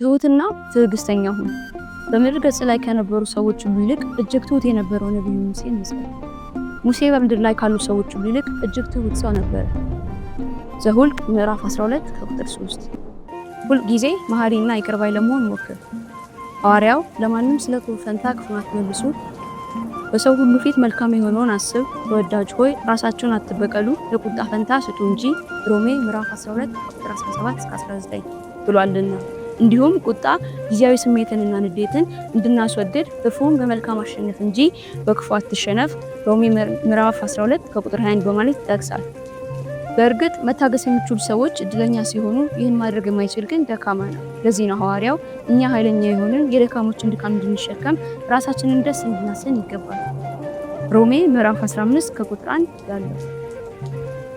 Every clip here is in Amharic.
ትሁትና ትዕግስተኛ ሁን። በምድር ገጽ ላይ ከነበሩ ሰዎች ሁሉ ይልቅ እጅግ ትሁት የነበረው ነብዩ ሙሴን መስል። ሙሴ በምድር ላይ ካሉ ሰዎች ሁሉ ይልቅ እጅግ ትሁት ሰው ነበር። ዘኍልቍ ምዕራፍ 12 ከቁጥር 3። ሁል ጊዜ መሐሪና ይቅር ባይ ለመሆን ሞክር። ሐዋርያው ለማንም ስለ ክፉ ፈንታ ክፉን አትመልሱ፣ በሰው ሁሉ ፊት መልካም የሆነውን አስብ። ተወዳጅ ሆይ ራሳችሁን አትበቀሉ፣ ለቁጣ ፈንታ ስጡ እንጂ ሮሜ ምዕራፍ 12 ቁጥር 17-19 ብሏልና። እንዲሁም ቁጣ ጊዜያዊ ስሜትንና ንዴትን እንድናስወግድ ክፉን በመልካም አሸነፍ እንጂ በክፉ አትሸነፍ ሮሜ ምዕራፍ 12 ከቁጥር 21 በማለት ይጠቅሳል። በእርግጥ መታገስ የሚችሉ ሰዎች እድለኛ ሲሆኑ ይህን ማድረግ የማይችል ግን ደካማ ነው። ለዚህ ነው ሐዋርያው እኛ ኃይለኛ የሆንን የደካሞችን ድካም እንድንሸከም ራሳችንን ደስ እንድናሰኝ ይገባል ሮሜ ምዕራፍ 15 ከቁጥር 1 ያለው።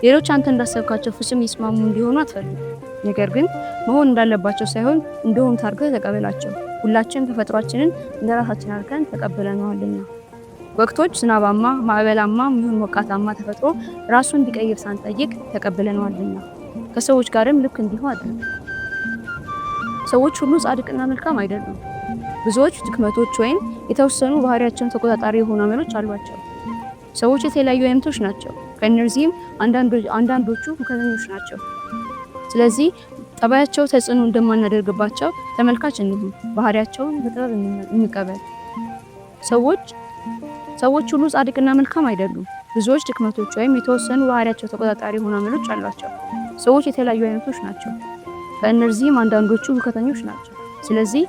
ሌሎች አንተ እንዳሰብካቸው ፍጹም ይስማሙ እንዲሆኑ አትፈልግ። ነገር ግን መሆን እንዳለባቸው ሳይሆን እንደሆኑ አድርገህ ተቀበላቸው። ሁላችን ተፈጥሯችንን እንደራሳችን አድርገን ተቀብለናልና። ወቅቶች ዝናባማ፣ ማዕበላማ ይሁን ሞቃታማ ተፈጥሮ ራሱን እንዲቀይር ሳንጠይቅ ተቀብለናልና ከሰዎች ጋርም ልክ እንዲሁ አድርግ። ሰዎች ሁሉ ጻድቅና መልካም አይደሉም። ብዙዎች ድክመቶች ወይም የተወሰኑ ባህሪያቸውን ተቆጣጣሪ የሆኑ አመሎች አሏቸው። ሰዎች የተለያዩ አይነቶች ናቸው። ከእነዚህም አንዳንዶቹ ሁከተኞች ናቸው። ስለዚህ ጠባያቸው ተጽዕኖ እንደማናደርግባቸው ተመልካች እንሁን። ባህሪያቸውን በጥበብ እንቀበል። ሰዎች ሁሉ ጻድቅና መልካም አይደሉም። ብዙዎች ድክመቶች ወይም የተወሰኑ ባህሪያቸው ተቆጣጣሪ የሆኑ አመሎች አሏቸው። ሰዎች የተለያዩ አይነቶች ናቸው። ከእነዚህም አንዳንዶቹ ሁከተኞች ናቸው። ስለዚህ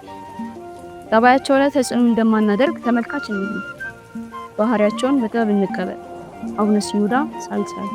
ጠባያቸው ላይ ተጽዕኖ እንደማናደርግ ተመልካች እንሁን። ባህሪያቸውን በጥበብ እንቀበል። አቡነ ሲኖዳ ሳልሳይ